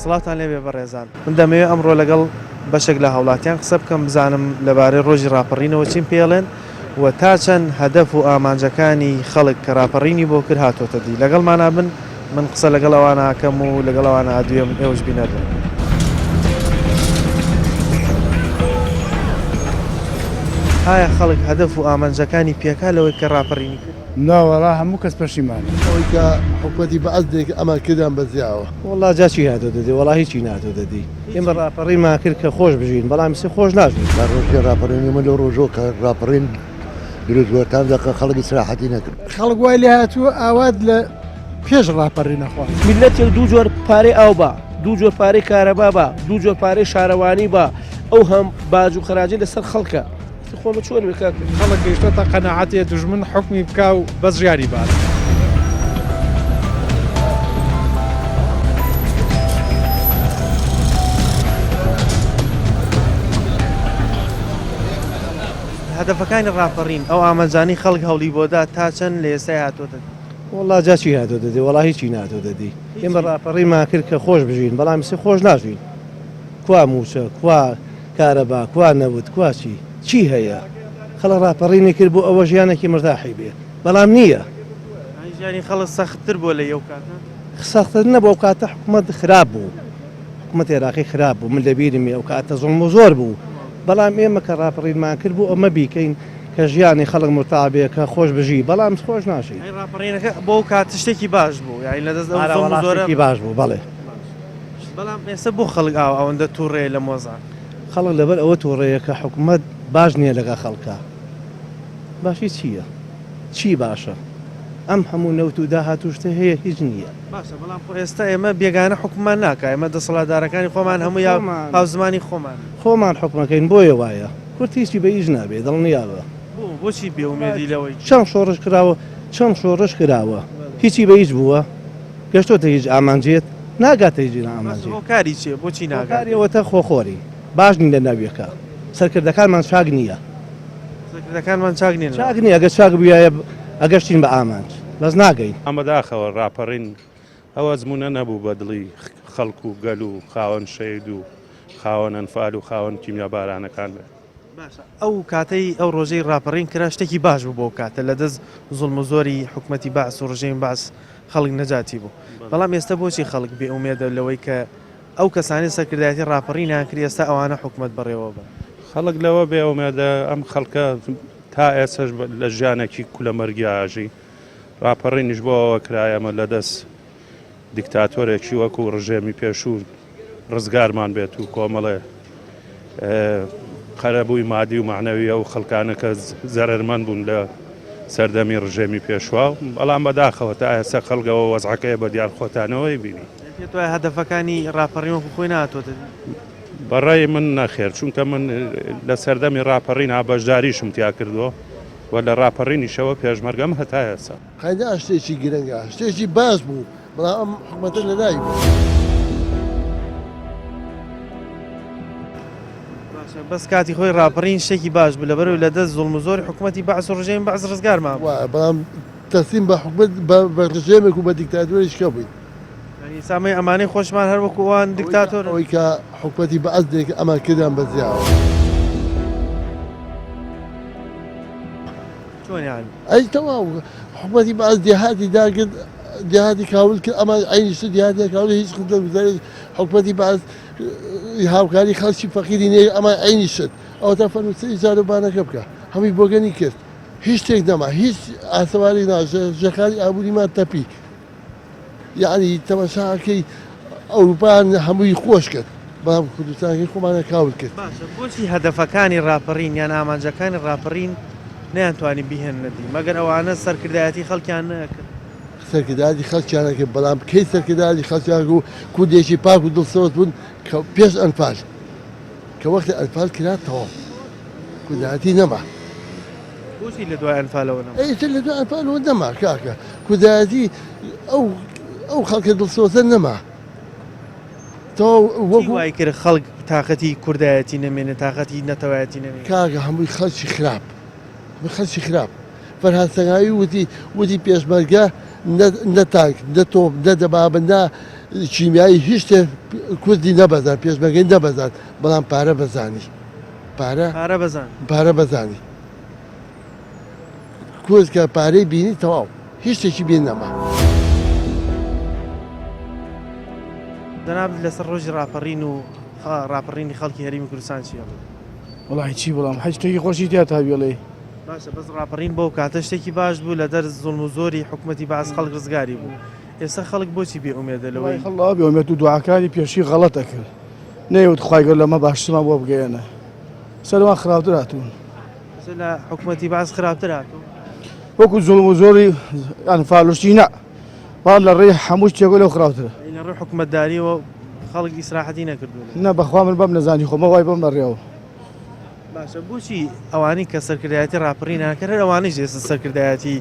سڵاتان لێبێ بەڕێزان من دەمەوێت ئەمڕۆ لەگەڵ بەشێک لە هاوڵاتیان قسە بکەم بزانم لەبارەی ڕۆژی ڕاپەڕینەوە چیم پێڵێن و تا چەند هەدەف و ئامانجەکانی خەڵک کە ڕاپەڕینی بۆ کرد هاتۆتە دی لەگەڵمانە بن من قسە لەگەڵ ئەوانە ئاکەم و لەگەڵ ئەوانە ئادوێم ئێوەش بینەردن. ئایا خەڵک هەدەف و ئامانجەکانی پێکا لەوەی کە ڕاپەڕینی کرد؟ ناوەڕا هەموو کەس پەشیمانە ئەوەی کە حکوومەتی بەعەزێک ئەمە کردیان بەزیاوە وڵا جاچی هاتۆ دەدی وڵا هیچی ناتۆ دەدی ئێمە ڕاپەڕیمان کرد کە خۆش بژین بەڵام سی خۆش ناژین ڕۆژی ڕاپەڕینی من لە ڕۆژۆ کە ڕاپەڕین دروستوەتان دەکە خەڵکی سراحەتی نەکرد خەڵک وای لێ هاتووە ئاوات لە پێش ڕاپەڕی نەخوات میلەتێک دوو جۆر پارەی ئاو بە دوو جۆر پارەی کارەبا بە دوو جۆر پارەی شارەوانی بە ئەو هەم باج و خراجی لەسەر خەڵکە خۆمە چۆن بکات خەڵک گەیشتە قەناعەتێ دژمن حکمی بکا و بەس ژیاری بات هەدەفەکانی ڕاپەڕین ئەو ئامانجانی خەڵک هەوڵی بۆدا تا چەند لە ئێستای هاتۆتە وڵا جاچی هاتۆ دەدی وڵا هیچی ناتۆ دەدی ئێمە ڕاپەڕیمان کرد کە خۆش بژین بەڵام سی خۆش ناژین کوا موچە کوا کارەبا کوا نەوت کوا چی هەیە خەڵک ڕاپەڕینی کرد بۆ ئەوە ژیانێکی مرداحی بێت بەڵام نییە ژیانی خەڵک سەختتر بۆ لە یەو کاتە سەختتر نەبوو کاتە حکوومەت خراپ بوو حکوومەت عێراقی خراپ بوو من لەبیرمی ئەو کاتە زوڵم و زۆر بوو بەڵام ئێمە کە ڕاپەڕینمان کرد بوو ئەمە بیکەین کە ژیانی خەڵک مرتاحبێ کە خۆش بژی بەڵام خۆش ناشی ڕاپەڕینەکە بۆ کات شتێکی باش بوو یعنی لەدەست زۆرێکی باش بوو بەڵێ بەڵام ئێستا بۆ خەڵک ئەوەندە تووڕێ لە مۆزان خەڵک لەبەر ئەوە تووڕەیە کە حکوومەت باش نییە لەگە خەڵکە باشی چییە؟ چی باشە؟ ئەم هەموو نەوت و داهاتوشتە هەیە هیچ نییە باشە بەڵام ئێستا ئێمە بێگانە حکومان ناکە ئێمە دەسەڵاتدارەکانی خۆمان هەموو یا هاوزمانی خۆمان حکومەکەین بۆیە وایە کورت هیچی بە هیچ نابێ دڵنیاوە بۆچی بێومێدی لەوەی چەند شۆڕش کراوە هیچی بە هیچ بووە گەشتۆتە هیچ ئامانجێت ناگاتە هیچ ئامانجێت کاری چێ بۆچی ناگاریەوەتە خۆخۆری باش نین لە ناویەکە سەرکردەکانمان چاک نییە سەرکردەکانمان چاک نییە ئەگە چاک بووایە ئەگەشتین بە ئامانج بەس ناگەین ئەمەداخەوە ڕاپەڕین ئەوە زمونە نەبوو بە دڵی خەڵک و گەل و خاوەن شەید و خاوەن ئەنفال و خاوەن کیمیا بارانەکان بێت ئەو کاتەی ئەو ڕۆژەی ڕاپەڕین کرا شتێکی باش بوو بۆ کاتە لە دەست زوڵم و زۆری حکوومەتی باس و ڕژەیم باس خەڵک نەجاتی بوو بەڵام ئێستا بۆچی خەڵک بێ ئومێدە لەوەی کە ئەو کەسانی سەرکردایەتی ڕاپەڕینیان کرد ئێستا ئەوانە حکوومەت بەڕێوە بە خەڵک لەوە بێ ئومێدە ئەم خەڵکە تا ئێسش لە ژیانێکی کولە مەرگیاژی ڕاپەڕینیش بۆ ئەوە کرایەمە لە دەست دیکتاتۆرێکی وەکو ڕژێمی پێشوو ڕزگارمان بێت و کۆمەڵێ قەرەبووی مادی و معنەوی ئەو خەڵکانە کە زەرەرمەند بوون لە سەردەمی ڕژێمی پێشوا بەڵام بەداخەوە تا ئێستا خەڵگەوە وەزعەکەی بە دیار خۆتانەوەی بینی توای هەدەفەکانی ڕاپەڕینەوە خۆی ناتۆتە بەڕای من نەخێر چونکە من لە سەردەمی ڕاپەڕین ئابەشداریشم تیا کردووە و لە ڕاپەڕینیشەوە پێشمەرگەم هەتا ئێستا قەیدا شتێکی گرنگە شتێکی باش بوو بەڵام ئەم حکوومەتە لەدای بوو بەس کاتی خۆی ڕاپەڕین شتێکی باش بوو لەبەرەوە لە دەست زوڵم و زۆری حکوومەتی باس و ڕژەیم باس ڕزگارمان بەڵام تەسلیم بە حکوومەت بە ڕژێمێک و بە دیکتاتۆریش کە بووین سامەی ئەمانەی خۆشمان هەر وەکووان دیکتاتۆر ئەوەی کە حکوومەتی بەعەزێک ئەمە کردیان بەزیاوە چۆنیان ئەی تەواو حکوومەتی بەعەز دێهاتی داگرت دێهاتی کاول کرد ئەمە عینیشت دێهاتی کاول هیچ خزمەت حکوومەتی بەعەز هاوکاری خەڵکی فەقیری نێ ئەمە عینیشت ئەوە تا فەرمووسەری زارۆبانەکە بکە هەمووی بۆگەنی کرد هیچ شتێک نەما هیچ ئاسەواری ژەخاری ئابووریمان تەپی یعنی تەماشاکەی ئەوروپایان هەمووی خۆش کرد بەڵام کوردستانەکەی خۆمانە کاول کرد بۆچی هەدەفەکانی ڕاپەڕین یان ئامانجەکانی ڕاپەڕین نەیانتوانی بیهێنەدی مەگەر ئەوانە سەرکردایەتی خەڵکیان نەکرد سەرکردایەتی خەڵکیانەکە بەڵام کەی سەرکردایەتی خەڵکیان و کوردێکی پاک و دڵسۆز بوون کە پێش ئەنفال کە وەختی ئەنفال کراتەوە کوردایەتی نەما بۆچی لە دوای ئەنفالەوە نەما ئەیتر لە دوای ئەنفالەوە نەما کاکە کوردایەتی ئەو خەڵکە دڵسۆزە نەما وای کرد خەڵک تااقەتی کوردایەتی نەمێنێت تااقەتی نەتەوایەتی نەمێت کاکە هەمووی خەڵکی خراپ فەرهاد سەنگاوی وتی پێشمەرگە نە تانک نە تۆپ نە دەبابندا کیمیایی هیچ شتێ کوردی نەبەزار پێشمەرگەی نەبەزار بەڵام پارە بەزانی پارە بەزان پارە بەزانی کورد کە پارەی بینی تەواو هیچ شتێکی بین نەما دەناب لەسەر ڕۆژی ڕاپەڕین و ڕاپەڕینی خەڵکی هەرێمی کوردستان چیە؟ وڵی چی بڵام هیچ شتێکی خۆشی تیا تا بێڵێ باشە بەس ڕاپەڕین بۆ کاتە شتێکی باش بوو لە دەر زوڵم و زۆری حکوومەتی باز خەڵک ڕزگاری بوو ئێستا خەڵک بۆچی بێئومێدە لەوەی خەڵا بێومێت و دوعاکانی پێشی غەڵەتە کرد نەیوت خوایگەر لەمە باشترمە بۆ بگەێنە سەرمان خراپتر هاتوون لە حکوومەتی باز خراپتر هاتوو وەکو زوڵم و زۆری یان فالوشتی نە بەڵام لە ڕێی هەموو شتێک لەو خراپترە لە ڕێی حکوومەتداریەوە خەڵک ئیسراحەتی نەکردوون نە بەخوا من بەم نەزانی خۆمە وای بەم بەڕێەوە باشە بۆچی ئەوانەی کە سەرکردایەتی ڕاپەڕینەکەن ئەوانەی ئێستا سەرکردایەتی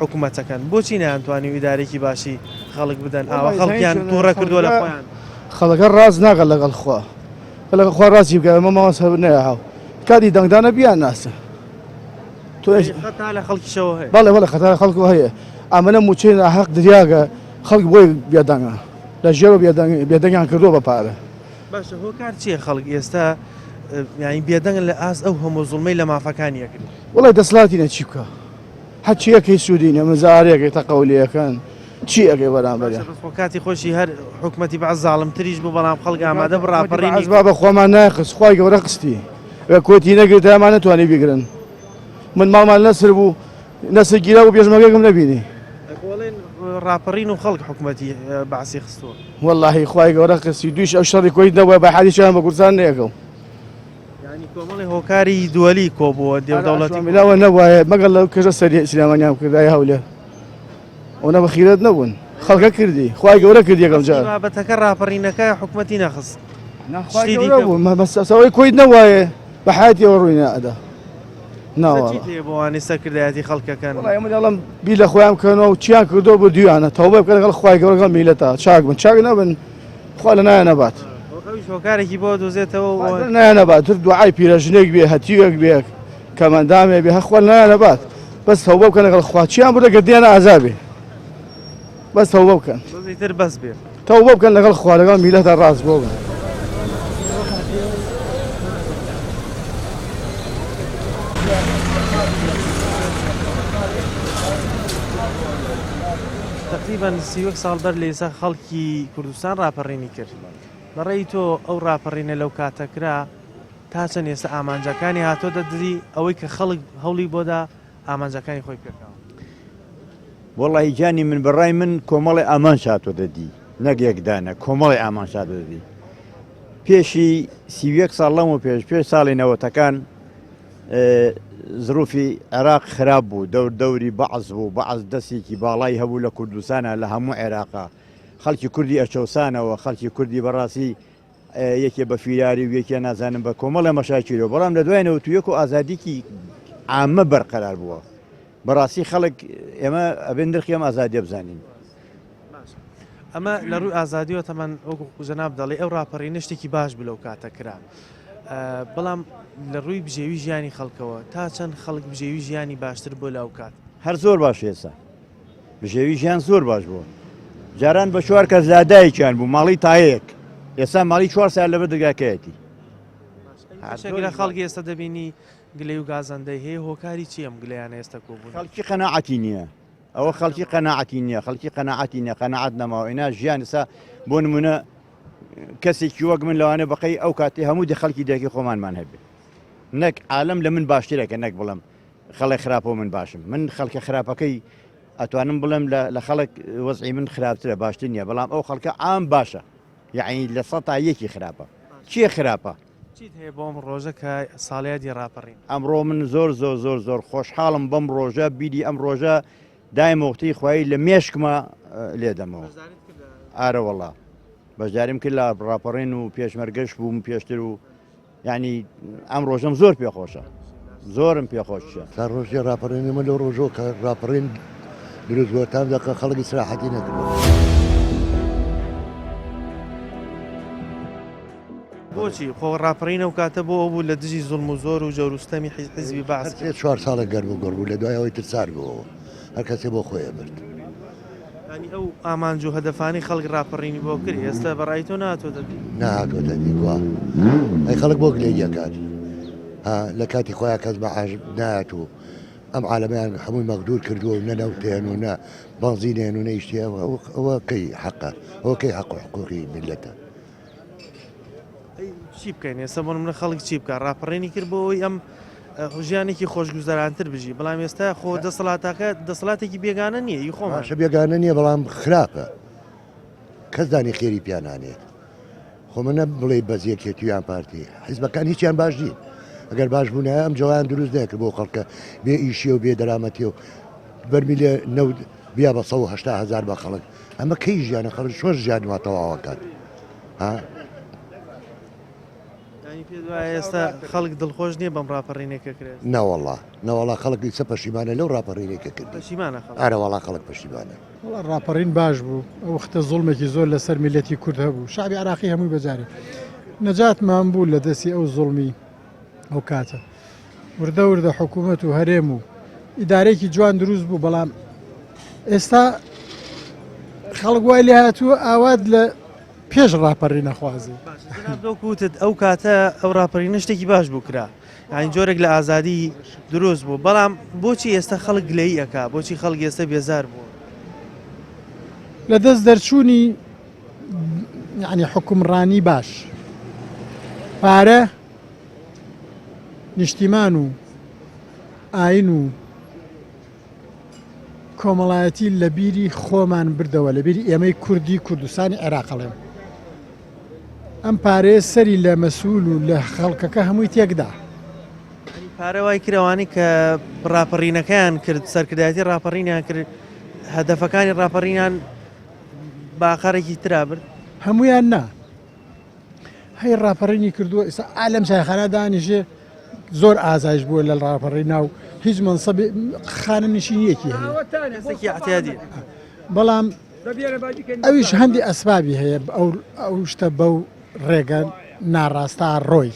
حکوومەتەکەن بۆچی نەیانتوانی ئیدارێکی باشی خەڵک بدەن ئاوا خەڵکیان تووڕە کردووە لە خۆیان خەڵەکە ڕاز ناگەن لەگەڵ خوا لەگەڵ خوا ڕاستی بکە ئەمە ماوە سەر نەیەهاو کاتی دەنگدانە بیان ناسە تۆ خەتا لە خەڵکیشەوە هەیە بەڵێ بەڵێ خەتار خەڵکو هەیە ئەمەە موچەی ناحەق دریاگە خەڵک بۆی بێدەنگە لە ژێرە بێدەنگیان کردووە بە پارە باشە هۆکار چییە خەڵک ئێستا یانی بێدەنگ لە ئاس ئەو هەموو زوڵمەی لە مافەکانی یەکرد وڵی دەسڵاتی نەچی بکە هەچیەکەی سوودینە مزارێکی تەقەولیەکەن چی ئەگەی بەرامبەرە کاتی خۆشی هەر حکوومەتی بەعز زاڵمتریش بوو بەڵام خەڵک ئامادە بڕاپەڕینی با بە خۆمان ناقص خوای گەورە قستی کۆتی نەگرێت ئەمان نتوانێ بیگرن من ماڵمان نەسر بوو نەسەرگیرا و پێشمەگەکەم نەبینی ڕاپەڕین و خەڵک حکوومەتی باسی خستووە واللهی خوای گەورە قستی دویش ئەو شەڕی کۆیت نەبووە بە حالیشیان بە کوردستان نەیەکەم کۆمەڵی هۆکاری دووەلی کۆبووە دێودەوڵەتی میلاوە نەبووە مەگەڵ لەو کەژە سەری سلێمانیان کردای هەولێر ئەوە بەخیرەت نەبوون خەڵکە کردی خوای گەورە کرد یەکەم جار بابەتەکە ڕاپەڕینەکە حکوومەتی نەخست مەسەوەی کۆیت نەوایە بە حیاتیەوە ڕووی نەئەدا ناوە بۆوانی سەرکردایەتی خەڵکەکەن دەڵم بی لە خۆیان بکەنەوە و چیان کردەوە بۆ دویانە تەوبە بکەن لەگەڵ خوای گەورەکە میلەتە چاک بن چاک نەبن خوا لە نایە نەبات هۆکارێکی بۆ دۆزێتەوە نایە نەبات تر دوعای پیرەژنێک بێ هەتیوێک بێ کەمەندامێ بێ هەخوا نایە نەبات بەس تەوبە بکەن لەگەڵ خوا چیان بوو دەگە دێنە ئازابێ بەس تەوبە بکەن تر بەس بێ تەوبە بکەن لەگەڵ خوا لەگەڵ میلەتە ڕاست بۆ بن تقریبا 30 ساڵ بەر لە ئێستا خەڵکی کوردستان ڕاپەڕینی کرد بەڕێی تۆ ئەو ڕاپەڕینە لەو کاتەکرا تا چەند ئێستا ئامانجەکانی هاتۆ دەدری ئەوەی کە خەڵک هەوڵی بۆدا ئامانجەکانی خۆی پێکاوە وەڵی جانی من بەڕای من کۆمەڵی ئامان شاتۆ دەدی نەک یەکدانە کۆمەڵی ئامان شاتۆ دەدی پێشی 31 ساڵ لەم و پێش ساڵی نەوەتەکان زروفی عێراق خراپ بوو دەوری بەعز بوو بەعز دەستێکی باڵای هەبوو لە کوردستانە لە هەموو عێراقا خەڵکی کوردی ئەچەوسانەوە خەڵکی کوردی بەڕاستی یەکێ بە فیلاری و یەکێ نازانم بە کۆمەڵە مەشاکیرەوە بەڵام لە دوایەوە تو یەک و ئازادیکی عامە بەرقەرار بووە بەڕاستی خەڵک ئێمە ئەبێن نرخی ئەم ئازادیە بزانین ئەمە لە ڕووی ئازادیەوە تەمان وەکو جەناب دەڵێ ئەو ڕاپەڕینە شتێکی باش بلەو کاتەکرا بەڵام لە ڕووی بژێوی ژیانی خەڵکەوە تا چەند خەڵک بژێوی ژیانی باشتر بۆ لاو کات هەر زۆر باش ئێستا بژێوی ژیان زۆر باش بووە جاران بە 4 کەس لادایکیان بوو ماڵی تایەک ئێستا ماڵی 4 سال لەبەر دەرگاکەیەتی لە خەڵکی ئێستا دەبینی گلەی و گازەندەی هەیە هۆکاری چی ئەم گلەیانە ئێستا کۆبوون خەڵکی قەناعەتی نییە ئەوە خەڵکی قەناعەتی نییە خەڵکی قەناعەتی نییە قەناعەت نەماوە ئینا ژیان ئێستا بۆ نمونە کەسێکی وەک من لەوانە بەقەی ئەو کاتی هەموو دی خەڵکی دەکی خۆمانمان هەبێ نەک عالەم لە من باشترەکە نەک بڵم خەڵی خراپەوە من باشم من خەڵکە خراپەکەی ئەتوانم بڵم لە خەڵک وەزعی من خراپترە باشتر نییە بەڵام ئەو خەڵکە عام باشە یعنی لە سەتا یەکی خراپە چییە خراپە چیت هەیە بۆ ئەم ڕۆژە کە ساڵیادی ڕاپەڕین ئەمڕۆ من زۆر خۆشحاڵم بەم ڕۆژە بیری ئەم ڕۆژە دایمەوەختی خوای لە مێشکمە لێدەمەوە ئارە وەڵا بەشداریم کرد لە ڕاپەڕین و پێشمەرگەشت بووم پێشتر و یعنی ئەم ڕۆژەم زۆر پێخۆشە زۆرم پێخۆشە تا ڕۆژی ڕاپەڕینی من لەو ڕۆژەوە کە ڕاپەڕین دروستگۆتان دەکە خەڵکی سراحەتی نەکردەوە بۆچی خۆ ڕاپەڕینە و کاتە بۆ ئەو بوو لە دژی زوڵم و زۆر و جەوروستەمی حیزبی باس 4 ساڵە گەرم و گەڕ بوو لە دوایەوەی تر سار بووەوە هەر کەسێ بۆ خۆیە برد ینی ئەو ئامانج و هەدەفانی خەڵک ڕاپەڕینی بۆ کردی ئێستا بەڕای تۆ ناتۆ دەبی نهاتۆتە دیگووە ئەی خەڵک بۆ گلێ یەکات لە کاتی خۆیان کەس بەعاش نات و ئەم عالەمیان هەمووی مەغدور کردووە و نەنەوتێن و نە بەنزینێن و نەیشتیە ئەوە کەی حەقە ئەوە کەی حەق و حقوقی میلەتە چی بکەین ئێستا بۆ منە خەڵک چی بکە ڕاپەڕێنی کرد بۆەوەی ئەم ژیانێکی خۆشگوزەرانتر بژی بەڵام ئێستا خۆ دەسەڵاتەکە دەسەڵاتێکی بێگانە نییە ی خۆمان باشە بێگانە نییە بەڵام خراپە کەس دانی خێری پیانانێت خۆ منە بڵێ بەزیەکێتیان پارتی حیزبەکان هیچیان باش نین ئەگەر باش بوونە ئەم جوان دروست نەکرد بۆ خەڵکە بێ ئیشی و بێ دەرامەتی و بەرمی لێ نەود بیا بە 180,000 بە خەڵک ئەمە کەی ژیانە خەڵک شۆ ژیان واتەواوەکات ئێستا خەڵک دڵخۆش نییە بەم ڕاپەڕینێکە کرێت نەوەڵا خەڵکی سە پەشیمانە لەو ڕاپەڕینێکە کرد پەشیمانە ئارەوەڵا خەڵک پەشیمانە ڕاپەڕین باش بوو ئەو وەختە زوڵمێکی زۆر لەسەر میلەتی کورد هەبوو شعبی عراقی هەمووی بەجارێ نەجاتمان بوو لە دەستی ئەو زوڵمی ئەو کاتە وردە وردە حکوومەت و هەرێم و ئیدارێکی جوان دروست بوو بەڵام ئێستا خەڵک وای لێ هاتووە ئاوات لە پێش ڕاپەڕی نەخوازی دۆکوتت ئەو کاتە ئەو ڕاپەڕینە شتێکی باش بوو کرا یانی جۆرێک لە ئازادی دروست بوو بەڵام بۆچی ئێستا خەڵک گلەی ئەکا بۆچی خەڵک ئێستا بێزار بوو لە دەست دەرچوونی یعنی حکومڕانی باش پارە نیشتیمان و ئاین و کۆمەڵایەتی لە بیری خۆمان بردەوە لە بیری ئێمەی کوردی کوردستانی عێراقڵێم ئەم پارەیە سەری لە مەسوول و لە خەڵکەکە هەمووی تێکدا پارە وای کرەوانی کە ڕاپەڕینەکەیان کرد سەرکردایەتی ڕاپەڕینیان کرد هەدەفەکانی ڕاپەڕینیان باقارێکی ترا برد هەمویان نا هەی ڕاپەڕینی کردووە ئێستا ئالەم چایخانە دانیژێ زۆر ئازایش بووە لە ڕاپەڕی ناو هیچ منسەبی خانە نشینیەکی هەیە بەڵام ئەویش هەندی ئەسبابی هەیە ئەو شتە بەو ڕێگە ناڕاستە ڕۆی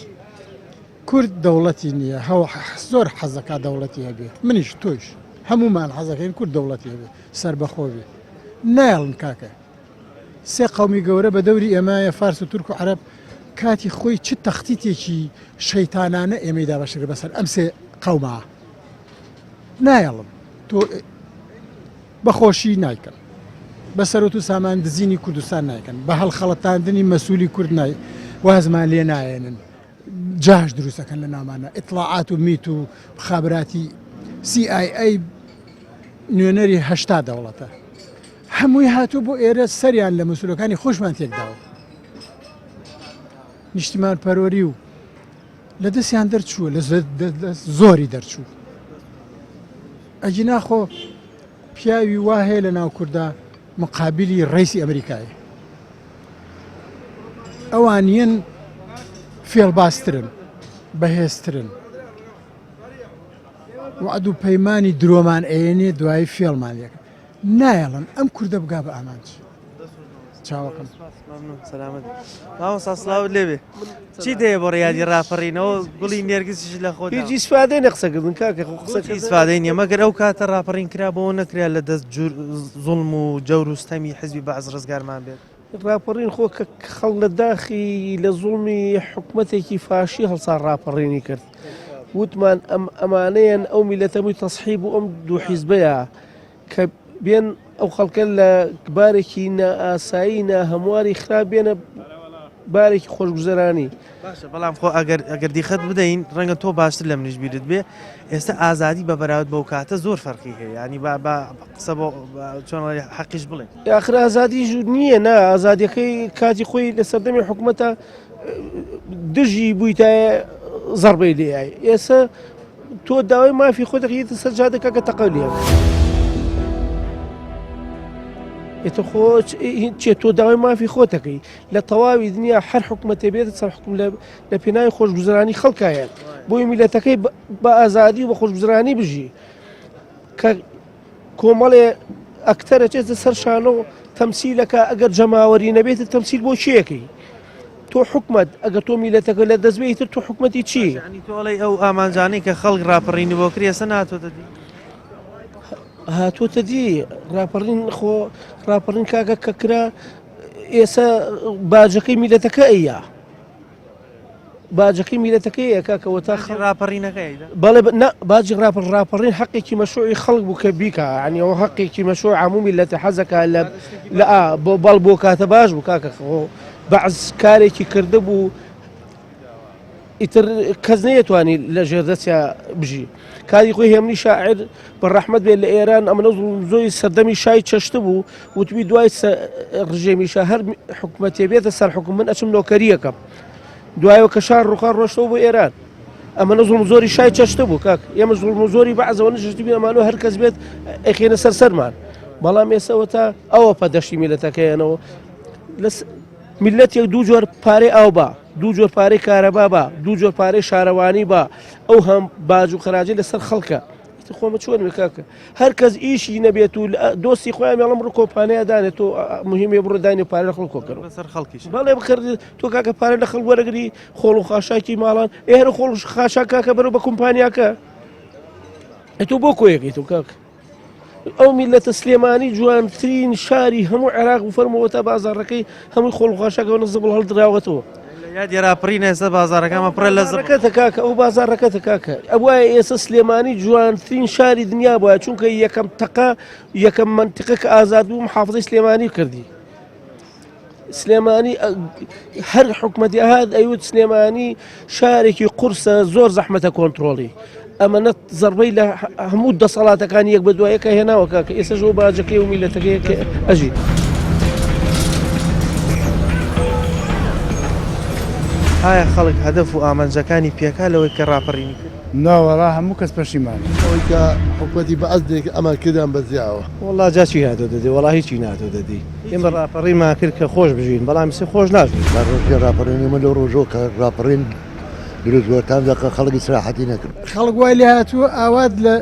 کورد دەوڵەتی نییە زۆر حەزەکە دەوڵەتی هەبێ منیش تۆش هەمومان حەزەکەین کورد دەوڵەتی هەبێ سەر بەخۆ بێ نایڵن کاکە سێ قەومی گەورە بە دەوری ئێمایە فارس و تورک و عەرەب کاتی خۆی چ تەختیتێکی شەیتانانە ئێمەیدا بەشر بەسەر ئەم سێ قەوما نایڵم تۆ بەخۆشی نایکەن بەسەرەوت و سامان دزینی کوردستان نایکەن بە هەڵخەڵەتاندنی مەسوولی کورد نای وازمان لێ نایێنن جاش دروستەکەن لە نامانە ئیطلاعات و میت و خابراتی CIA نوێنەری 80 دەوڵەتە هەمووی هاتوو بۆ ئێرە سەریان لە مەسوولەکانی خۆشمان تێکداوە نیشتیمان پەروەری و لە دەستیان دەرچووە لە زۆری دەرچوو ئەجی ناخۆ پیاوی وا هەیە لە ناو کووردا مقابلی ڕیسی ئەمریکای ئەوانیان فێڵباسترن بەهێزترن وعد و پەیمانی درۆمان ئەێنێ دوای فێڵمان لێکن نایەڵن ئەم کووردە بگا بە ئامانج چاوەکەم ساسلااو لێبێ چی دەیە بۆ ڕیادی ڕاپەڕینەوە گوڵی نێرگزیش لە خۆ هیچ ئیسفادەی نەقسەکردن کاکە قسەی ئیسفادەی نیە مەگەر ئەو کاتە ڕاپەڕین کرا بۆ نەکرا لە دەست زوڵم و جەور و ستەمی حزبی بەعز ڕزگارمان بێت ڕاپەڕین خۆ کە خەڵ لە داخی لە زوڵمی حکوومەتێکی فاشی هەڵسان ڕاپەڕینی کرد وتمان ئەمانەیەن ئەو میلەتەمووی تەسحیب و ئەم دوو حیزبەیە کە بێن ئەو خەڵکە لە بارێکی نائاسایی ناهەمواری خراپ بێنە بارێکی خۆشگوزەرانی باشە بەڵام خۆ ئەگەر دیخەت بدەین ڕەنگە تۆ باشتر لە منیش بیرت بێ ئێستا ئازادی بە بەراورد بەو کاتە زۆر فەرقی هەیە ینی قسە بۆ چۆن حەقیش بڵێن ئاخر ئازادی نییە نا ئازادیەکەی کاتی خۆی لە سەردەمی حکوومەتە دژی بوویتایە زەربەی لێایە ئێستا تۆ داوای مافی خۆ دەکەیتە سەرجادەکە کە تەقەولیە ئێتە خۆ چێت تۆ داوای مافی خۆتەکەی لە تەواوی دنیا هەر حکوومەتێ بێتە سەر حکوم لە پێناوی خۆشگوزەرانی خەڵکایە بۆی میلەتەکەی بە ئازادی و بە خۆشگوزەرانی بژی کە کۆمەڵێ ئەکتەرە چێتە سەر شانە و تەمسیلەکە ئەگەر جەماوەری نەبێتە تەمسیل بۆ چیەکەی تۆ حکومت ئەگەر تۆ میلەتەکە لە دەستبێتتر تۆ حکومەتی چی تۆڵی ئەو ئامانجانەی کە خەڵک ڕاپەڕینی بۆ کرێسە ناتۆ دەدی هاتووتە دی ڕاپەڕین کاکە کە کرا ئێستا باجەکەی میلەتەکە ئەیە باجەکەی میلەتەکەی کاکەوە تا ڕاپەڕینەکەیدا بەڵێ باجی ڕاپەڕین حەقێکی مەشروعی خەڵک بوو کە بیکە عنیەوە حەقێکی مەشروع هەموو میلەتە حەزەکە لە بەڵ بۆ کاتە باش بوو کاکە بەعز کارێکی کرده بوو ئیتر کەس نەیەتوانی لە ژێردەچیا بژی کاری خۆی هێمنی شاعر بەڕەحمەت بێت لە ئێران ئەمە زۆری سەردەمی شای چەشت بوو وتوی دوای ڕژێمیشە هەر حکومەتێ بێتە سەر حکوم من ئەچم نۆکەریەکەم دوایەوە کە شار ڕووخان ڕۆشتەوە بۆ ئێران ئەمە نەزڵم زۆری شای چەشتە بوو کاک ئێمە زڵم زۆری بەعزەوە نەشتی بین ئەمانەوە هەر کەس بێت ئەخێنە سەرمان بەڵام ئێسەوە تا ئەوە پەدەشتی میلەتەکەیانەوە میلەتێک دوو جۆر پارەی ئاو بە دوو جۆر پارەی کارەبا بە دوو جۆر پارەی شارەوانی بە ئەو هەم باج و خراجی لەسەر خەڵکە خۆمە چۆن کاکە هەر کەس ئیشی نەبێت و دۆستی خۆیان مێڵم ڕ کۆپانەیە دانێت تۆ مهمێ بڕدانی پارە لە خەڵ کۆکەەوە سەر خەڵکیش بەڵێ بکرد تۆ کاکە پارە لە خەڵ وەرەگری خۆڵ و خاشاکی ماڵان ئێرە خۆڵ خاشا کاکە بەرەو بە کۆمپانیاکە تۆ بۆ کۆیەکەی تۆ کاکە ئەو میلەتە سلێمانی جوانترین شاری هەموو عێراق و فەرمەوە تا بازاڕەکەی هەمووی خۆڵ و خاشاکەەوە نەزبڵ هەڵدراوەتەوە یادی راپڕین ئێستا بازارەکەمە پڕە لە زەکەتە کاکە ئەو بازارڕەکەتە کاکە ئەوە ئێستا سلێمانی جوانترین شاری دنیا بووە چونکە یەکەم تەقا یەکەم منتیقە کە ئازاد بوو محافظەی سلێمانی کردی سلێمانی هەر حکومەتی ئەهات ئەیوت سلێمانی شارێکی قورسە زۆر زەحمەتە کۆنتترۆڵی ئەمەنە زەربەی لە هەموو دەسەڵاتەکانی یەک بە دوایەکە هێناوە کاکە ئێستا ژۆ باجەکەی و میلەتەکەی ئەژی ئایا خەڵک هەدەف و ئامانجەکانی پێکا لەوەی کە ڕاپەڕینی کرد ناوەڕا هەموو کەس پەشیمانی ئەوەی کە حکومەتی بەعزێک ئەمان کردیان بەزیاوە وڵا جاچی هاتۆ دەدی وڵا هیچی ناتۆ دەدی ئێمە ڕاپەڕیمان کرد کە خۆش بژین بەڵام سێ خۆش ناژین ڕۆژی ڕاپەڕێنی من لە ڕۆژۆ کە ڕاپەڕین دروستوەتان دەکە خەڵکی سراحەتی نەکرد خەڵک وای لێ هاتووە ئاوات لە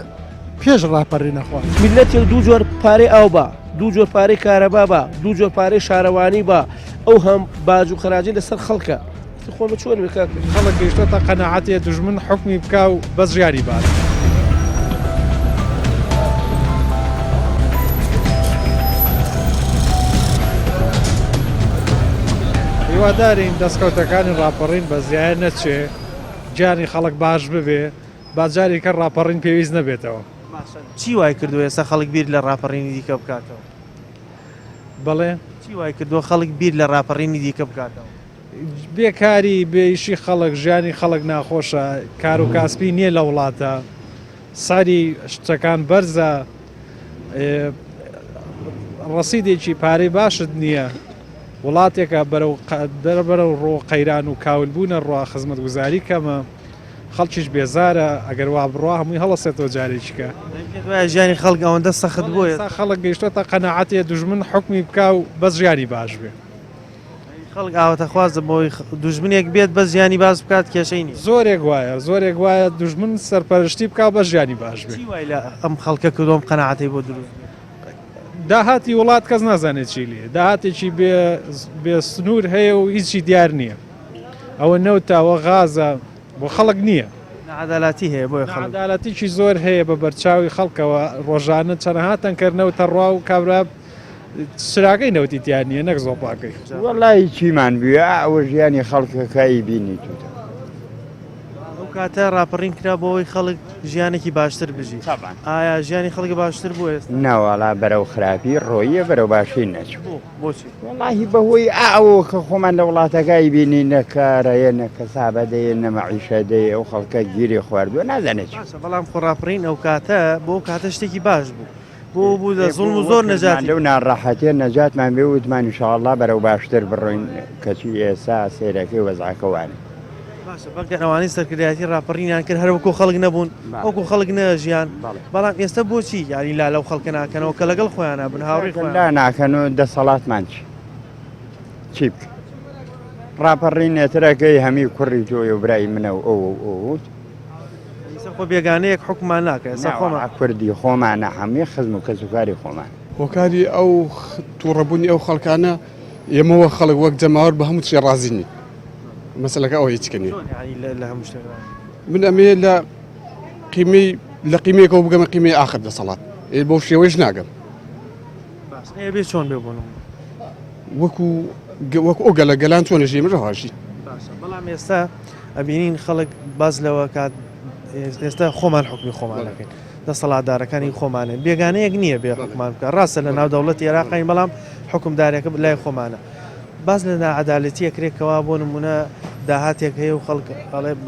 پێش ڕاپەڕینەخوا میلەتێک دوو جۆر پارەی ئاو بە دوو جۆر پارەی کارەبا بە دوو جۆر پارەی شارەوانی بە ئەو هەم باج و خراجی لەسەر خەڵکە خۆمە چۆن کاکە خەڵک گەیشتۆتە قەناعەتێ دژمن حکمی بکا و بەس ژیاری بات هیوادارین دەستکەوتەکانی ڕاپەڕین بە زیایە نەچێ گیانی خەڵک باش ببێ باجاری کە ڕاپەڕین پێویست نەبێتەوە چی وای کردو ئێستا خەڵک بیر لە ڕاپەڕینی دیکە بکاتەوە بەڵێ چی وای کردو خەڵک بیر لە ڕاپەڕینی دیکە بکاتەوە بێکاری بێیشی خەڵک ژیانی خەڵک ناخۆشە کار و کاسبی نییە لە وڵاتە ساری شتەکان بەرزە ڕەسیدێکی پارەی باشت نییە وڵاتێکە بەرەو ڕۆ قەیران و کاولبوونە ڕوا خزمەت گوزاری کەمە خەڵکیش بێزارە ئەگەر وا بڕوا هەمووی هەڵەسێتەوە جارێکیکە ژیانی خەڵک ئەوەندە سەخت بووە خەڵک گەیشتۆتە قەناعەتێ دژمن حکمی بکا و بەس ژیانی باش بێ خەڵک ئاوەتە خوازە بۆی دوژمنێک بێت بە ژیانی باز بکات کێشەی نیە زۆرێک وایە دژمن سەرپەرشتی بکا بە ژیانی باش بێ لە ئەم خەڵکە کردۆم قەناعەتی بۆ دروست داهاتی وڵات کەس نازانێت چی لێ داهاتێکی بێ سنوور هەیە و هیچی دیار نییە ئەوە نەوتاوە غازە بۆ خەڵک نییە عەداڵەتی هەیە بۆی عەداڵەتیی زۆر هەیە بە بەرچاوی خەڵکەوە ڕۆژانە چەنەهاتەن کردنەوە ڕوا و کابرا سراکەی نەوتی تیان نییە نەک زۆپاکەی وەڵی چیمان بووە ئەوە ژیانی خەڵکەکەی بینی توتە ئەو کاتە ڕاپەڕین کرا بۆەوەی خەڵک ژیانێکی باشتر بژی ئایا ژیانی خەڵکی باشتر بووە ناوەڵا بەرەو خراپی ڕۆیە بەرەو باشی نەچوو بۆچی وڵی بەهۆی ئەوە کە خۆمان لە وڵاتەکەی بینی نەکارەیە نەکە سابەدەیە نەمەعیشەدەیە ئەو خەڵکە گیری خواردووە نازانێت بەڵام خۆڕاپڕین ئەو کاتە بۆ کاتە شتێکی باش بوو بۆ بوو لە زوڵم و زۆر نەجات لەو ناڕەحەتێ نەجاتمان بێ وتمان ئینشاءڵڵا بەرەو باشتر بڕۆین کەچی ئێستا سێرەکەی وەزعەکەوانە باشە بەڵکە ئەوانەی سەرکردایەتی ڕاپەڕینیان کرد هەر وەکو خەڵک نەبوون وەکو خەڵک نەژیان بەڵام ئێستا بۆچی یاری لا لەو خەڵکە ناکەنەوە کە لەگەڵ خۆیانە بن هاوڕێی لا ناکەنەوە دەسەڵاتمان چی بکە ڕاپەڕین نێترەکەی هەمی کوڕی تۆی و برای منە و ئەو خۆ بێگانەیەک حکومان ناکە خۆمان کوردی خۆمانە هەمووی خزم و کەسوکاری خۆمان هۆکاری ئەو تووڕەبوونی ئەو خەڵکانە ئێمەوە خەڵک وەک جەماوەر بە هەموو چی ڕازینی مەسەلەکە ئەوە هیچکەنی من ئەمێ لە قیمەیەکەوە بگەمە قیمەی ئاخر دەسەڵات بۆ شێوەیەش ناگەم بێ چۆن بێ بوون وەکو ئەو گەلە گەلان چۆنە ژێ مەژەهاشی بەڵام ئێستا ئەبینین خەڵک باز لەوە کات ئێستا خۆمان حکمی خۆمانەکەین دەسەڵاتدارەکانی خۆمانە بێگانەیەک نییە بێ حکومان بکە ڕاستە لە ناو دەوڵەتی عێراقین بەڵام حکومدارێکە لای خۆمانە باز لە نائەدالەتی کرێکەوە بۆ نمونە داهاتێک هەیە و خەڵک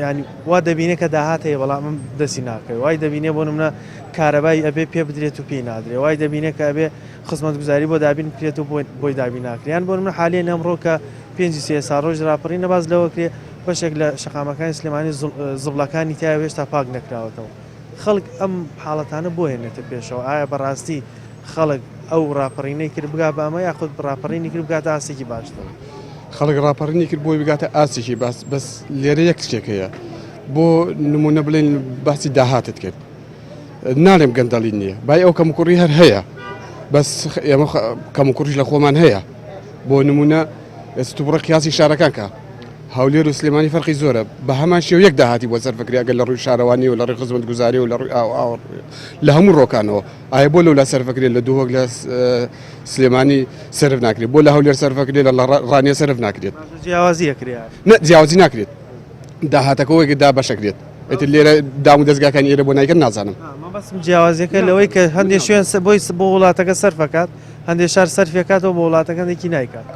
ینی وا دەبینێت کە داهات هەیە بەڵام دەستی ناکەی وای دەبینێ بۆ نمونە کارەبای ئەبێ پێ بدرێت و پێی نادرێ وای دەبینێت کە ئەبێ خزمەت گوزاری بۆ دابین بکرێت و بۆی دابی ناکریان بۆ منە حالیە ئەمڕۆ کە 5 سال ڕۆژ راپەڕی نەباز لەوە کرێ بەشێک لە شەقامەکانی سلێمانی زڵەکانی تیا وێشتا پاک نەکراوەتەوە خەڵک ئەم حاڵەتانە بۆ هێنێتە پێشەوە ئایا بەڕاستی خەڵک ئەو راپەڕینەی کرد بگا بەمە یاخود ڕاپەڕینی کرد بگاتە ئاسێکی باشتەوە خەڵک ڕاپەڕینی کرد بۆی بگاتە ئاسێکی بەس لێرە یەک شتێکەیە بۆ نمونە بڵێن باسی داهاتت کرد نالێم گەندەڵی نییە بای ئەو کەمکوڕی هەر هەیە بەس ئێمە کەمکوڕیش لە خۆمان هەیە بۆ نمونە ئێستا بڕە قیاسی شارەکان کە هەولێر و سلێمانی فەرقی زۆرە بە هەمان شێو یەک داهاتی بۆ سەرفەکری ئەگەر لە ڕووی شارەوانی و لە ڕێی خزمەت گوزاری و لە ڕووی لە هەموو ڕۆکانەوە ئایا بۆ لەو لا سەرفەکرێت لە دووەک لە سلێمانی سرف ناکرێت بۆ لە هەولێر سەرفەکرێت لە ڕانیە سرف ناکرێت جیاوازی ناکرێت داهاتەکەەوەیکە دا بەشەکرێت ئێتر لێرە دام و دەستگاکانی ئێرە بۆ نایکرد نازانم بەسم جیاوازیەکە لەوەی کە هەندێک شوێن بۆی بۆ وڵاتەکە سەرفەکات هەندێک شار سەرفەکاتەوە بۆ وڵاتەکەندێکی نایکات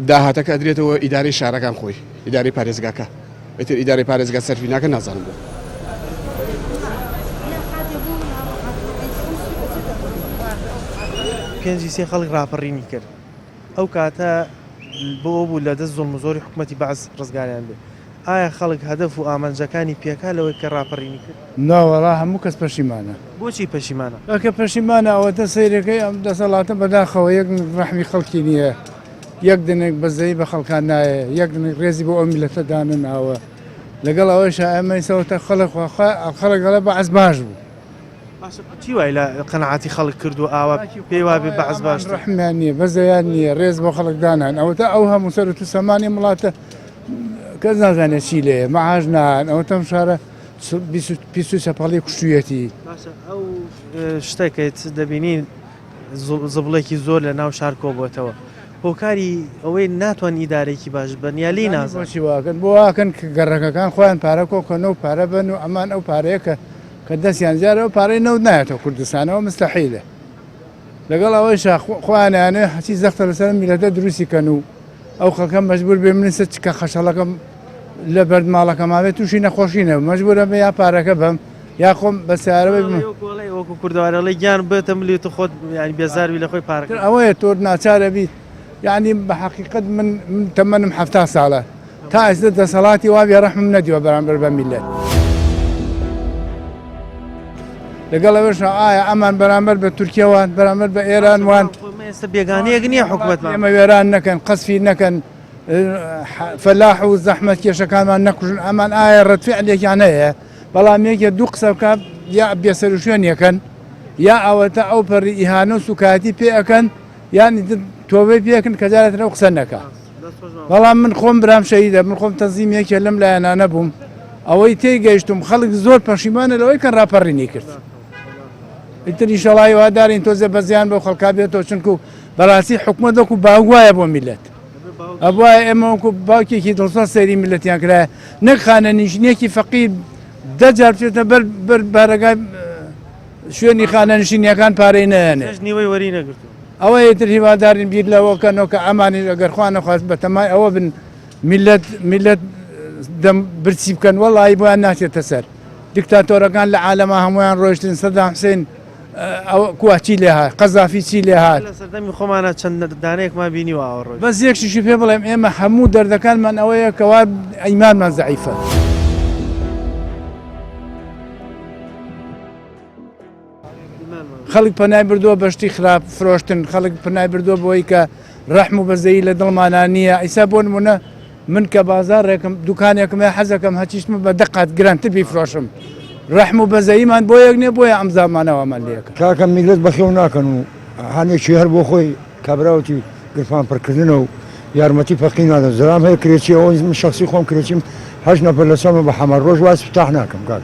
داهاتەکە ئەدرێتەوە ئیداری شارەکان خۆی ئیداری پارێزگاکە ئێتر ئیداری پارێزگا سەرفی ناکە نازانم بۆ پێنجی سێ خەڵک ڕاپەڕینی کرد ئەو کاتە بۆ بوو لە دەست زۆڵم زۆری حکوومەتی بەعز ڕزگاریان بێت ئایا خەڵک هەدەف و ئامانجەکانی پێکا لەوەی کە ڕاپەڕینی کرد ناوەڵا هەموو کەس پەشیمانە بۆچی پەشیمانە ئەکە پەشیمانە ئەوەتە سەیرەکەی ئەم دەسەڵاتە بەداخەوە یەک ڕەحمی خەڵکی نییە یەک دنێک بەزەی بە خەڵکان نایە یەک ڕێزی بۆ ئەو میلەتە دانناوە لەگەڵ ئەوەی ئەمەیسەوەتە خەڵکەڵە بەعز باش بوو چی وای لە قەنەعاتی خەڵک کرد و ئاوا پێی وابێ بەعز باش ڕەحمیان نییە بەزەیان نییە ڕێز بۆ خەڵک دانان ئەوەتە ئەو هەموو سەرەت و سەمانی وڵاتە کەس نازانێت چی لێ مەعاش نان ئەوە تەم شارە پیس و سەپاڵی کوشتویەتی ئەو شتێکیت دەبینین زبڵێکی زۆر لە ناو شار کۆبووەتەوە هۆکاری ئەوەی ناتوان ئیدارێکی باش بەنیالی نازانچی واکەن بۆ واکەن کە گەڕەکەکان خۆیان پارە کۆکەنە و پارە بن و ئەمان ئەو پارەیەکە کە دەستیان جارەوە پارەی نەوت نایەتەوە کوردستانەوە مستەحیلە لەگەڵ ئەوەی خۆیانیانێ هەچی زەختە لەسەر میلەتە دروستیکەن و ئەو خەڵکە مەجبور بێ منسە کە خەشەڵەکەم لە بەردماڵەکەماوێت تووشی نەخۆشینە مەجبورە بە یا پارەکە بم یا خۆم بە سیارەوەی وەکو کوردوارەڵی گیان بێتە ملیێت خۆت ینی بێزاروی لە خۆی پارەکە ئەوەیە تۆر ناچارە بیت یعنی بە حقیقت من تەمەنم 70 ساڵە تا ئێستا دەسەڵاتی وابێ ڕەحمم نەدیوە بەرامبەر بە میلەت لەگەڵ ئەوەش ئایا ئەمان بەرامبەر بە تورکیاوان بەرامبەر بە ئێران وان ئێستا بێگانەیەک نییە حکوومەت ئێمە وێران نەکەن قەسفی نەکەن فەلاح و زەحمەت کێشەکانمان نەکوژن ئەمان ئایا ڕەتفعلێکیان هەیە بەڵام یەکێ دوو قسە بکە یا بێسەر و شوێنیەکەن یا ئەوەتە ئەو پەڕی ئیهانە و سوکاتی پێ ئەەکەن یانی تۆبەی پێکن کە جارێتەوە قسە نەکە بەڵام من خۆم برام شەیدە من خۆم تەنزیمێکە لەم لایەنانە بووم ئەوەی تێگەیشتم خەڵک زۆر پەشیمانە لەوەی کە ڕاپەڕینی کرد ئیتری شەڵی وادارین تۆزە بەزیان بۆ خەڵکا بێتەوە چونکو بەڕاستی حکومەت وەکو باوایە بۆ میلەت ئەوە ئێمە وەکو باوکێکی دڵسۆ سەیری میلەتیان کرایە نەک خانە نیشتنیەکی فەقیر دەجار بچێتە بەر بارەگای شوێنی خانە نشینیەکان پارەی نەیانێ نیوەی وەری نەگرت ئەوە یتر هیوادارین بیر لەوەکەنەوە کە ئەمانی ئەگەر خوان نەخواست بە تەمای ئەوە بن میلەت دەم برچی بکەن وەڵی بۆیان ناچێتە سەر دیکتاتۆرەکان لە عالەما هەمویان ڕۆیشتن سەدام حوسێن کووا چی لێ هات قەزافی چی لێ هات لە سەردەمی خۆمانە چەند دانەیەکمان بینیوە ئەوڕۆ بەس یەکشیشی پێ بڵێم ئێمە هەموو دەردەکانمان ئەوەیە کەوا ئەیمانمان زەعیفە خەڵک پەنای بردووە بەشتی خراپ فرۆشتن خەڵک پەنای بردووە بۆی کە ڕەحم و بەزەیی لە دڵمانان نییە ئیسا بۆ نمونە من کە بازارێکم دوکانێکم حەزەکەم هەچیشتمە بە دقات گرانتر بیفرۆشم ڕەحم و بەزەییمان بۆ یەک نیە بۆیە ئەم زامانەوەمان لێکە کاکەم میلەت بەخێو ناکەن و هەنێکی هەر بۆ خۆی کابراوتی گرفان پڕکردنە و یارمەتی فەقی نادەن زرام هەیە کرێکی ئەوە من شخصی خۆم کرێکیم 8 نەفەر لەسەرمە بە حەمە ڕۆژ واز فتاح ناکەم کاک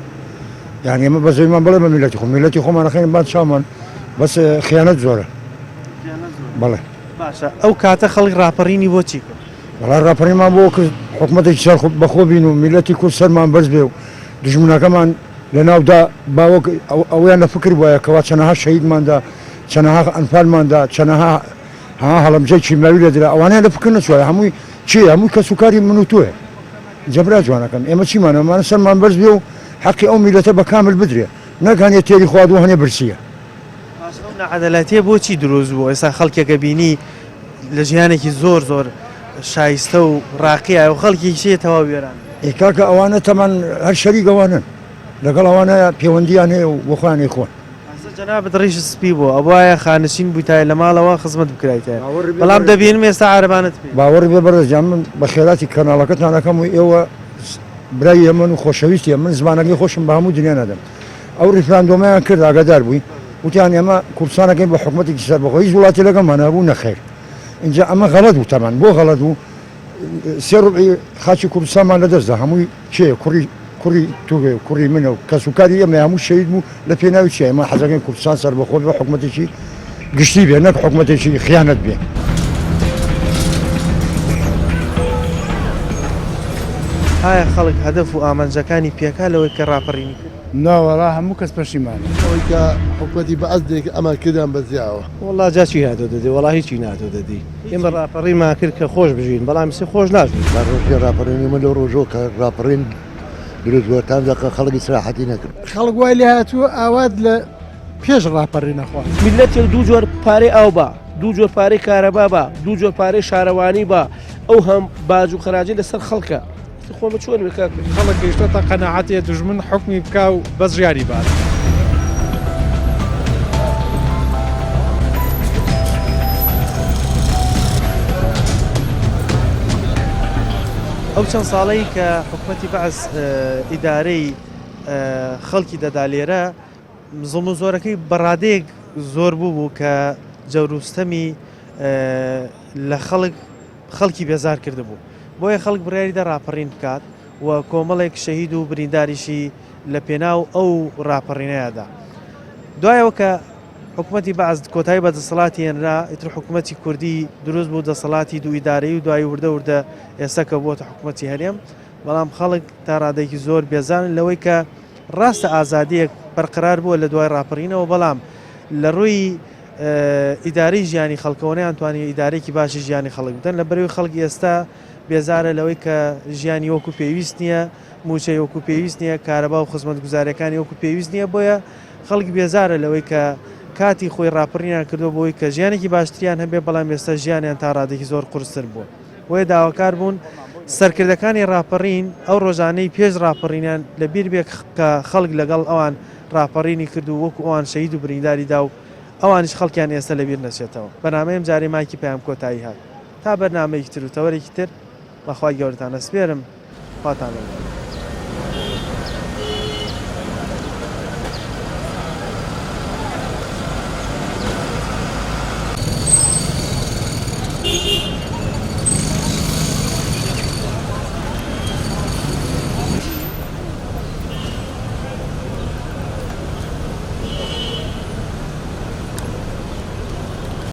یعنی ئێمە بەزەیمان بڵێ بە میلەتی خۆ میلەتی خۆمان نەخێنین باد چامان بەس خیانەت زۆرە بەڵێ باشە ئەو کاتە خەڵک ڕاپەڕینی بۆ چی کرد بەڵا ڕاپەڕیمان بۆ کرد حکوومەتێکی سەر بەخۆ بین و میلەتی کورد سەرمان بەرز بێ و دژمنەکەمان لە ناودا باوەک ئەویان لە فکر وایە کەوا چەنەها شەهیدماندا چەنەها ئەنفالماندا چەنەها هەڵەمجەی ماوی لە درا ئەوانیان لە فکر نەچوایە هەمووی چی هەمووی کەس و کاری من و تۆیە جەبرا جوانەکەم ئێمە چیمانەمانە سەرمان بەرز بێ و حەقی ئەو میلەتە بە کامل بدرێ نەکانێت تێری خواد و هەنێ برسیە نەعەدەلەتیە بۆچی دروست بوو ئێستا خەڵکێکە بینی لە ژیانێکی زۆر زۆر شایستە و ڕاقیە و خەڵکی شێتەوە وێران ئێکاکە ئەوانە تەمان هەر شەریکەوانن لەگەڵ ئەوانە پەیوەندیان هەیە و وەخوانی خۆن جەنابەت ڕیش سپی بوو ئەوایە خانشین بوویتای لە ماڵەوە خزمەت بکرایتە بەڵام دەبینم ئێستا عارەبانت باوەڕ بێ بەرەجان من بە خێراتی کەناڵەکەتانەکەم و ئێوە برای ئەمن و خۆشەویستیە من زمانەکەی خۆشم بە هەموو دنیا نەدەم ئەو ریفراندۆمەیان کرد ئاگادار بووی وتیان ئێمە کوردستانەکەین بە حکوومەتێکی سەر بەخۆ هیچ وڵاتی لەگەڵمان نەبوو نەخێر اینجا ئەمە غەڵەت بوو تەمان بۆ غەڵەت بوو سێ ڕوبعی خاچی کوردستانمان لەدەستدا هەمووی چێ کوڕی توێ کوڕی منە و کەسوکاری ئەمە هەموو شەید بوو لە پێناوی چی ئێمە حەزەکەین کوردستان سەر بەخۆ بە حکوومەتێکی گشتی بێ نەک حکوومەتێکی خیانەت بێ ئایا خەڵک هەدەف و ئامانجەکانی پێکا لەوەی کە ڕاپەڕینی کرد ناوەڵا هەموو کەس پەشیمانە ئەوەی کە حکوومەتی بەعەز دێک ئەمان کردیان بەزیاوە وڵا جاچی هاتۆ دەدی وڵا هیچی ناتۆ دەدی ئێمە ڕاپەڕیمان کرد کە خۆش بژین بەڵام سێ خۆش ناژین ڕۆژێ ڕاپەڕێنی من لە ڕۆژۆ کە ڕاپەڕین دروستگۆتان دەکە خەڵکی سراحەتی نەکرد خەڵک وای لێ هاتووە ئاوات لە پێش ڕاپەڕی نەخواست میلەتێک دوو جۆر پارەی ئاو بە دوو جۆر پارەی کارەبا بە دوو جۆر پارەی شارەوانی بە ئەو هەم باج و خراجی لەسەر خەڵکە خۆمە چۆن بکە خەڵک گەیشتە تا قەناعەتێ دژمن حکمی بکا و بەس ژیاری بات ئەو چەند ساڵەی کە حکوومەتی بەعس ئیدارەی خەڵکی دەدا لێرە زڵم و زۆرەکەی بەڕادەیەک زۆر بوو کە جەوروستەمی لە خەڵکی بێزار کرده بوو بۆیە خەڵک بڕیاریدا ڕاپەڕین بکات و کۆمەڵێک شەهید و برینداریشی لە پێناو ئەو ڕاپەڕینەیەدا دوایەوە کە حکوومەتی بەعز کۆتایی بەدەسەڵاتی هێنرا ئیتر حکوومەتی کوردی دروست بوو دەسەڵاتی دوو ئیدارەی و دوای وردە ئێستا کە بۆتە حکوومەتی هەرێم بەڵام خەڵک تا ڕادێکی زۆر بێزانن لەوەی کە ڕاستە ئازادیەک بەرقرار بووە لە دوای ڕاپەڕینەوە بەڵام لە ڕووی ئیداری ژیانی خەڵکەوەی ئەتوانانی ئیدارێکی باشی ژیانی خەڵک بدەن لە بەروی خەڵکی ئێستا بێزارە لەوەی کە ژیانی وەکو پێویست نییە موچەی وەکو پێویست نییە کارەبا و خزمەت گوزارەکانی وەکو پێویست نییە بۆیە خەڵک بێزارە لەوەی کە کاتی خۆی ڕاپەڕینیان کردو بۆی کە ژیانێکی باشتریان هەبێ بەڵام ئێستا ژیانیان تا ڕادێکی زۆر قورستر بووە بۆیە داواکار بوون سەرکردەکانی ڕاپەڕین ئەو ڕۆژانەی پێش ڕاپەڕینیان لە بیر بێ کە خەڵک لەگەڵ ئەوان ڕاپەڕینی کرد و وەکو ئەوان شەهید و برینداریدا و ئەوانش خەڵکیان ئێستا لەبیر نەچێتەوە بەنامەیەم جارێ مایکی پێیان کۆتایی هات تا بەرنامەیەکی تر و تەوەرێکی تر بەخوای گەورەتان ئەسپێرم خواتان لەگەڵ